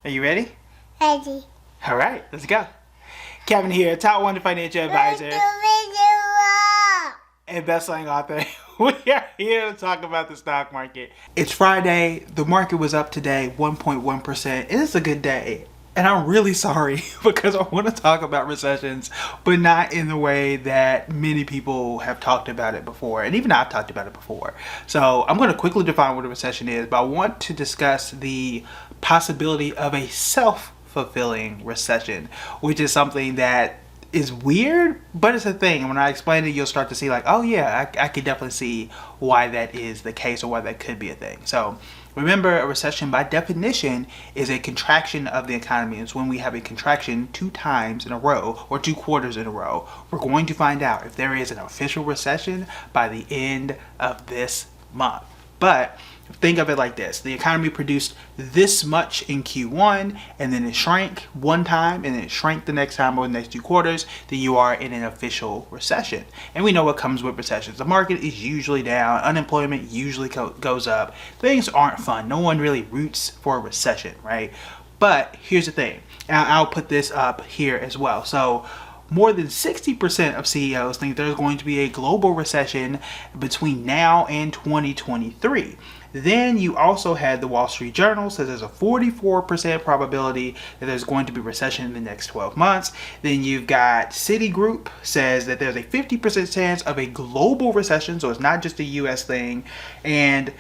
Are you ready? Ready. All right, let's go. Kevin here, top 1 financial advisor and best-selling author. We are here to talk about the stock market. It's Friday. The market was up today 1.1%. It is a good day. And I'm really sorry because I want to talk about recessions, but not in the way that many people have talked about it before. And even I've talked about it before. So I'm going to quickly define what a recession is, but I want to discuss the possibility of a self-fulfilling recession, which is something that is weird, but it's a thing. When I explain it, you'll start to see like, oh yeah, I could definitely see why that is the case or why that could be a thing. So remember, a recession by definition is a contraction of the economy. It's when we have a contraction 2 times in a row or 2 quarters in a row. We're going to find out if there is an official recession by the end of this month. But think of it like this. The economy produced this much in Q1 and then it shrank one time and then it shrank the next time over the next 2 quarters. Then you are in an official recession. And we know what comes with recessions. The market is usually down. Unemployment usually goes up. Things aren't fun. No one really roots for a recession, right? But here's the thing. And I'll put this up here as well. So more than 60% of CEOs think there's going to be a global recession between now and 2023. Then you also had the Wall Street Journal says there's a 44% probability that there's going to be recession in the next 12 months. Then you've got Citigroup says that there's a 50% chance of a global recession, so it's not just a US thing. And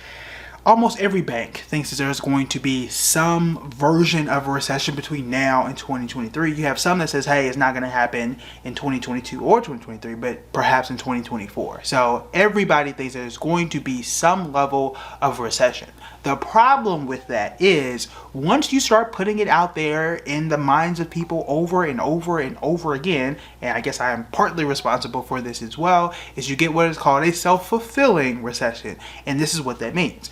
almost every bank thinks that there's going to be some version of a recession between now and 2023. You have some that says, hey, it's not going to happen in 2022 or 2023, but perhaps in 2024. So everybody thinks there's going to be some level of recession. The problem with that is once you start putting it out there in the minds of people over and over and over again, and I guess I am partly responsible for this as well, is you get what is called a self-fulfilling recession. And this is what that means.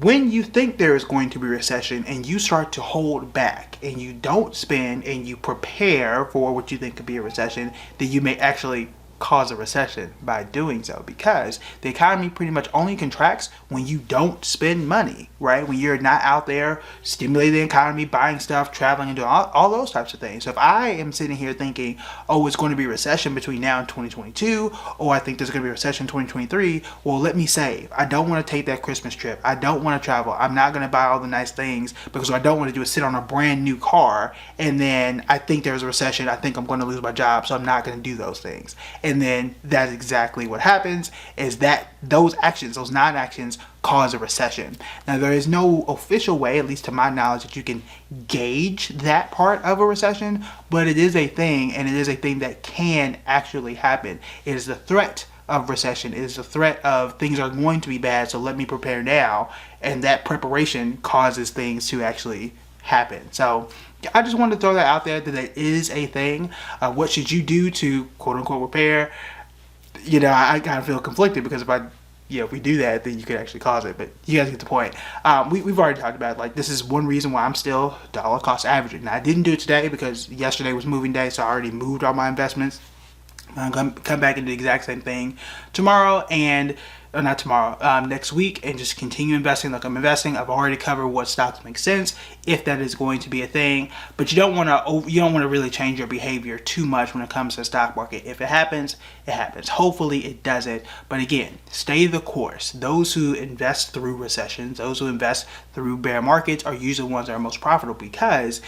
When you think there is going to be a recession and you start to hold back and you don't spend and you prepare for what you think could be a recession, then you may actually cause a recession by doing so, because the economy pretty much only contracts when you don't spend money, right? When you're not out there stimulating the economy, buying stuff, traveling, and doing all those types of things. So if I am sitting here thinking, oh, it's going to be a recession between now and 2022, or I think there's going to be a recession in 2023, well, let me save. I don't want to take that Christmas trip. I don't want to travel. I'm not going to buy all the nice things because what I don't want to do is sit on a brand new car and then I think there's a recession. I think I'm going to lose my job, so I'm not going to do those things. And then that's exactly what happens, is that those actions, those non-actions, cause a recession. Now, there is no official way, at least to my knowledge, that you can gauge that part of a recession, but it is a thing, and it is a thing that can actually happen. It is the threat of recession. It is the threat of things are going to be bad, so let me prepare now, and that preparation causes things to actually happen. So I just wanted to throw that out there, that it is a thing. What should you do to quote unquote repair? I kind of feel conflicted, because if we do that, then you could actually cause it. But you guys get the point. We've already talked about it. Like, this is one reason why I'm still dollar cost averaging. Now, I didn't do it today because yesterday was moving day, so I already moved all my investments. I'm going to come back and do the exact same thing tomorrow, and not tomorrow, next week, and just continue investing like I'm investing. I've already covered what stocks make sense, if that is going to be a thing. But you don't want to really change your behavior too much when it comes to the stock market. If it happens, it happens. Hopefully it doesn't. But again, stay the course. Those who invest through recessions, those who invest through bear markets, are usually the ones that are most profitable, because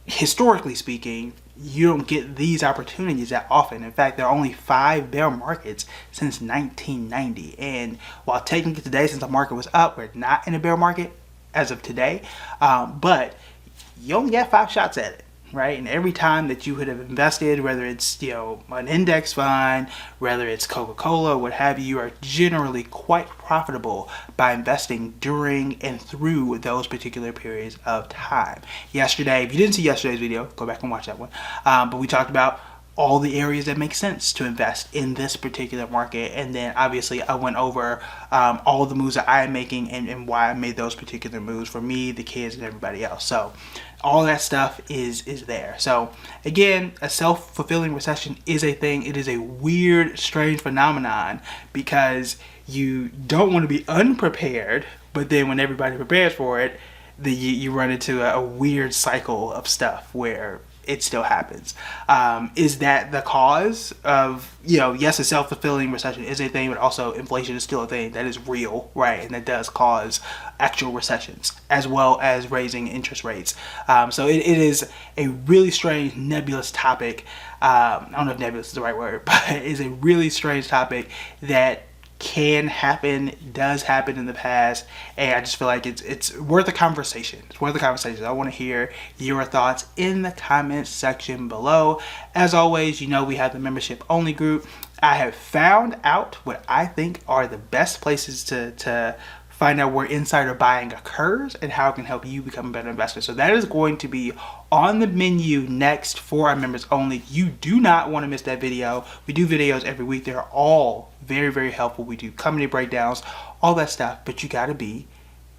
historically speaking, you don't get these opportunities that often. In fact, there are only 5 bear markets since 1990. And while technically today, since the market was up, we're not in a bear market as of today. But you only get 5 shots at it, right? And every time that you would have invested, whether it's an index fund, whether it's Coca-Cola, what have you, you are generally quite profitable by investing during and through those particular periods of time. Yesterday, if you didn't see yesterday's video, go back and watch that one. But we talked about all the areas that make sense to invest in this particular market, and then obviously I went over all the moves that I am making and why I made those particular moves for me, the kids, and everybody else. So all that stuff is there. So again, a self-fulfilling recession is a thing. It is a weird, strange phenomenon, because you don't want to be unprepared, but then when everybody prepares for it, you run into a weird cycle of stuff where it still happens. Is that the cause of, yes, a self-fulfilling recession is a thing, but also inflation is still a thing that is real, right? And that does cause actual recessions, as well as raising interest rates. So it is a really strange, nebulous topic. I don't know if nebulous is the right word, but it is a really strange topic that can happen, does happen in the past, and I just feel like it's worth a conversation. It's worth a conversation. I want to hear your thoughts in the comments section below. As always, we have the membership only group. I have found out what I think are the best places to find out where insider buying occurs and how it can help you become a better investor. So that is going to be on the menu next for our members only. You do not want to miss that video. We do videos every week. They're all very, very helpful. We do company breakdowns, all that stuff, but you got to be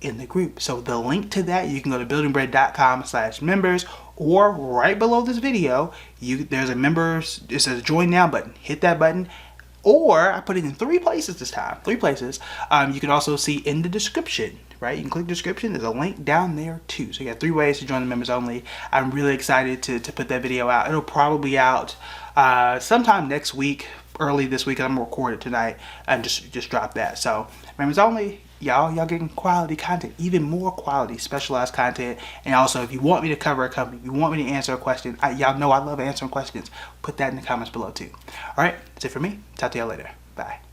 in the group. So the link to that, you can go to buildingbread.com/members, or right below this video, there's a members, it says join now button. Hit that button. Or I put it in 3 places this time. 3 places. You can also see in the description, right? You can click the description. There's a link down there too. So you got 3 ways to join the members only. I'm really excited to put that video out. It'll probably be out sometime next week, early this week. I'm gonna record it tonight and just drop that. So members only. Y'all getting quality content, even more quality, specialized content. And also, if you want me to cover a company, you want me to answer a question, y'all know I love answering questions. Put that in the comments below too. All right, that's it for me. Talk to y'all later. Bye.